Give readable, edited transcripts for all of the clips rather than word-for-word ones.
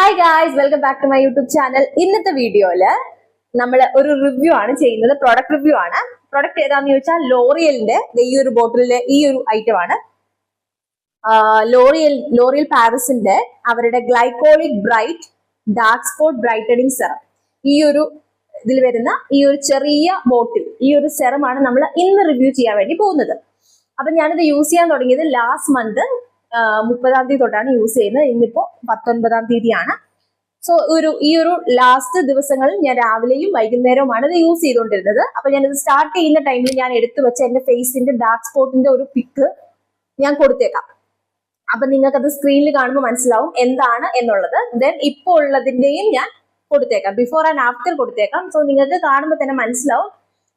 Hi guys, welcome back to my YouTube channel. ഇന്നത്തെ വീഡിയോയില് നമ്മൾ ഒരു റിവ്യൂ ആണ് ചെയ്യുന്നത്. പ്രൊഡക്റ്റ് റിവ്യൂ ആണ്. പ്രൊഡക്റ്റ് ഏതാന്ന് ചോദിച്ചാൽ ലോറിയലിന്റെ ഈ ഒരു ബോട്ടിലിലെ ഈ ഒരു ഐറ്റം ആണ്. ലോറിയൽ പാരിസിന്റെ അവരുടെ glycolic bright dark spot brightening serum, ഈ ഒരു ഇതിൽ വരുന്ന ഈ ഒരു ചെറിയ ബോട്ടിൽ, ഈ ഒരു സെറമാണ് നമ്മൾ ഇന്ന് റിവ്യൂ ചെയ്യാൻ വേണ്ടി പോകുന്നത്. അപ്പൊ ഞാനിത് യൂസ് ചെയ്യാൻ തുടങ്ങിയത് ലാസ്റ്റ് മന്ത് 30-ാം തീയതി തൊട്ടാണ് യൂസ് ചെയ്യുന്നത്. ഇന്നിപ്പോ 19-ാം തീയതിയാണ്. സോ ഈ ഒരു ലാസ്റ്റ് ദിവസങ്ങളിൽ ഞാൻ രാവിലെയും വൈകുന്നേരവുമാണ് ഇത് യൂസ് ചെയ്തുകൊണ്ടിരുന്നത്. അപ്പൊ ഞാനിത് സ്റ്റാർട്ട് ചെയ്യുന്ന ടൈമിൽ ഞാൻ എടുത്തു വെച്ച എന്റെ ഫേസിന്റെ ഡാർക്ക് സ്പോട്ടിന്റെ ഒരു പിക്ക് ഞാൻ കൊടുത്തേക്കാം. അപ്പൊ നിങ്ങൾക്ക് അത് സ്ക്രീനിൽ കാണുമ്പോൾ മനസ്സിലാവും എന്താണ് എന്നുള്ളത്. ദെൻ ഇപ്പോൾ ഉള്ളതിന്റെയും ഞാൻ കൊടുത്തേക്കാം, ബിഫോർ ആൻഡ് ആഫ്റ്റർ കൊടുത്തേക്കാം. സോ നിങ്ങൾക്ക് കാണുമ്പോൾ തന്നെ മനസ്സിലാവും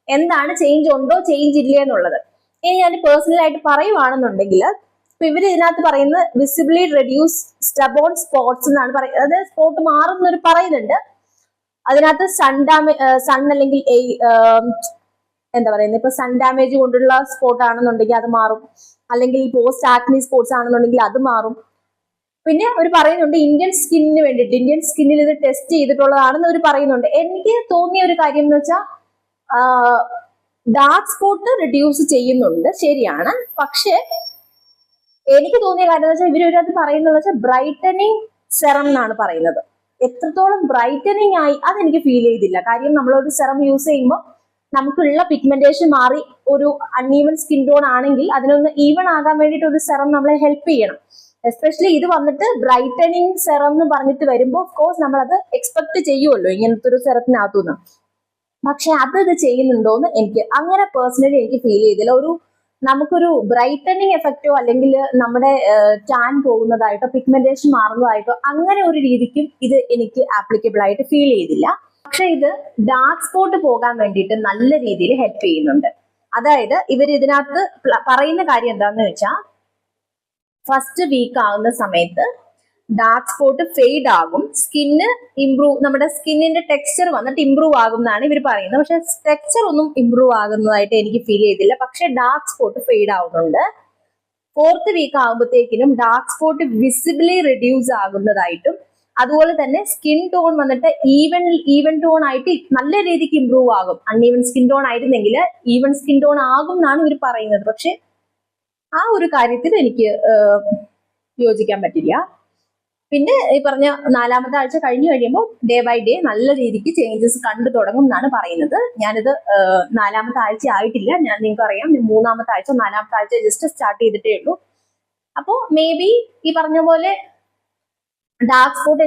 എന്താണ് ചേഞ്ച് ഉണ്ടോ ചേഞ്ച് ഇല്ല എന്നുള്ളത്. ഇനി ഞാൻ പേഴ്സണൽ ആയിട്ട് പറയുവാണെന്നുണ്ടെങ്കിൽ, ഇപ്പൊ ഇവര് ഇതിനകത്ത് പറയുന്നത് വിസിബിളി റെഡ്യൂസ് സ്റ്റബോൺ സ്പോട്സ് എന്നാണ് പറയുന്നത്. അതായത് സ്പോട്ട് മാറുന്നൊരു പറയുന്നുണ്ട്. അതിനകത്ത് സൺ അല്ലെങ്കിൽ എന്താ പറയുന്നത്, ഇപ്പൊ സൺ ഡാമേജ് കൊണ്ടുള്ള സ്പോട്ട് ആണെന്നുണ്ടെങ്കിൽ അത് മാറും, അല്ലെങ്കിൽ പോസ്റ്റ് ആക്നി സ്പോട്സ് ആണെന്നുണ്ടെങ്കിൽ അത് മാറും. പിന്നെ അവർ പറയുന്നുണ്ട് ഇന്ത്യൻ സ്കിന്നിന് വേണ്ടിയിട്ട്, ഇന്ത്യൻ സ്കിന്നിൽ ഇത് ടെസ്റ്റ് ചെയ്തിട്ടുള്ളതാണെന്ന് അവർ പറയുന്നുണ്ട്. എനിക്ക് തോന്നിയ ഒരു കാര്യം എന്ന് വെച്ചാൽ ഡാർക്ക് സ്പോട്ട് റിഡ്യൂസ് ചെയ്യുന്നുണ്ട്, ശരിയാണ്. പക്ഷെ എനിക്ക് തോന്നിയ കാര്യം എന്ന് വെച്ചാൽ ഇവരൊരു പറയുന്നത് വെച്ചാൽ ബ്രൈറ്റനിങ് സെറം എന്നാണ് പറയുന്നത്. എത്രത്തോളം ബ്രൈറ്റനിങ് ആയി അതെനിക്ക് ഫീൽ ചെയ്തില്ല. കാര്യം നമ്മളൊരു സെറം യൂസ് ചെയ്യുമ്പോൾ നമുക്കുള്ള പിഗ്മെന്റേഷൻ മാറി ഒരു അൺഈവൻ സ്കിൻ ടോൺ ആണെങ്കിൽ അതിനൊന്ന് ഈവൺ ആകാൻ വേണ്ടിയിട്ട് ഒരു സെറം നമ്മളെ ഹെൽപ്പ് ചെയ്യണം. എസ്പെഷ്യലി ഇത് വന്നിട്ട് ബ്രൈറ്റനിങ് സെറം എന്ന് പറഞ്ഞിട്ട് വരുമ്പോൾ ഓഫ് കോഴ്സ് നമ്മളത് എക്സ്പെക്ട് ചെയ്യുമല്ലോ ഇങ്ങനത്തെ ഒരു സെറത്തിനകത്തുനിന്ന്. പക്ഷെ അത് ചെയ്യുന്നുണ്ടോന്ന് എനിക്ക് അങ്ങനെ പേഴ്സണലി എനിക്ക് ഫീൽ ചെയ്തില്ല. നമുക്കൊരു ബ്രൈറ്റനിങ് എഫക്റ്റോ അല്ലെങ്കിൽ നമ്മുടെ ടാൻ പോകുന്നതായിട്ടോ പിഗ്മെന്റേഷൻ മാറുന്നതായിട്ടോ അങ്ങനെ ഒരു രീതിക്കും ഇത് എനിക്ക് ആപ്ലിക്കബിൾ ആയിട്ട് ഫീൽ ചെയ്തില്ല. പക്ഷെ ഇത് ഡാർക്ക് സ്പോട്ട് പോകാൻ വേണ്ടിയിട്ട് നല്ല രീതിയിൽ ഹെൽപ്പ് ചെയ്യുന്നുണ്ട്. അതായത് ഇവർ ഇതിനകത്ത് പറയുന്ന കാര്യം എന്താണെന്ന് വെച്ചാൽ, ഫസ്റ്റ് വീക്ക് ആകുന്ന സമയത്ത് ഡാർക്ക് സ്പോട്ട് ഫെയ്ഡ് ആകും, സ്കിന്ന് ഇംപ്രൂവ്, നമ്മുടെ സ്കിന്നിന്റെ ടെക്സ്ചർ വന്നിട്ട് ഇംപ്രൂവ് ആകും എന്നാണ് ഇവർ പറയുന്നത്. പക്ഷെ ടെക്സ്ചർ ഒന്നും ഇംപ്രൂവ് ആകുന്നതായിട്ട് എനിക്ക് ഫീൽ ചെയ്തില്ല. പക്ഷെ ഡാർക്ക് സ്പോട്ട് ഫെയ്ഡ് ആവുന്നുണ്ട്. 4th വീക്ക് ആകുമ്പോഴത്തേക്കിനും ഡാർക്ക് സ്പോട്ട് വിസിബിളി റിഡ്യൂസ് ആകുന്നതായിട്ടും, അതുപോലെ തന്നെ സ്കിൻ ടോൺ വന്നിട്ട് ഈവൻ ടോൺ ആയിട്ട് നല്ല രീതിക്ക് ഇംപ്രൂവ് ആകും. അൺഈവൻ സ്കിൻ ടോൺ ആയിരുന്നെങ്കിൽ ഈവൻ സ്കിൻ ടോൺ ആകും എന്നാണ് ഇവർ പറയുന്നത്. പക്ഷെ ആ ഒരു കാര്യത്തിൽ എനിക്ക് യോജിക്കാൻ പറ്റില്ല. പിന്നെ ഈ പറഞ്ഞ 4ാമത്തെ ആഴ്ച കഴിഞ്ഞു കഴിയുമ്പോൾ ഡേ ബൈ ഡേ നല്ല രീതിക്ക് ചേഞ്ചസ് കണ്ടു തുടങ്ങും എന്നാണ് പറയുന്നത്. ഞാനിത് 4ാമത്തെ ആഴ്ച ആയിട്ടില്ല. നിങ്ങൾക്ക് അറിയാം, 3ാമത്തെ ആഴ്ച 4ാമത്തെ ആഴ്ച ജസ്റ്റ് സ്റ്റാർട്ട് ചെയ്തിട്ടേ ഉള്ളൂ. അപ്പോൾ മേ ബി ഈ പറഞ്ഞ പോലെ ഡാർക്ക് സ്പോട്ട്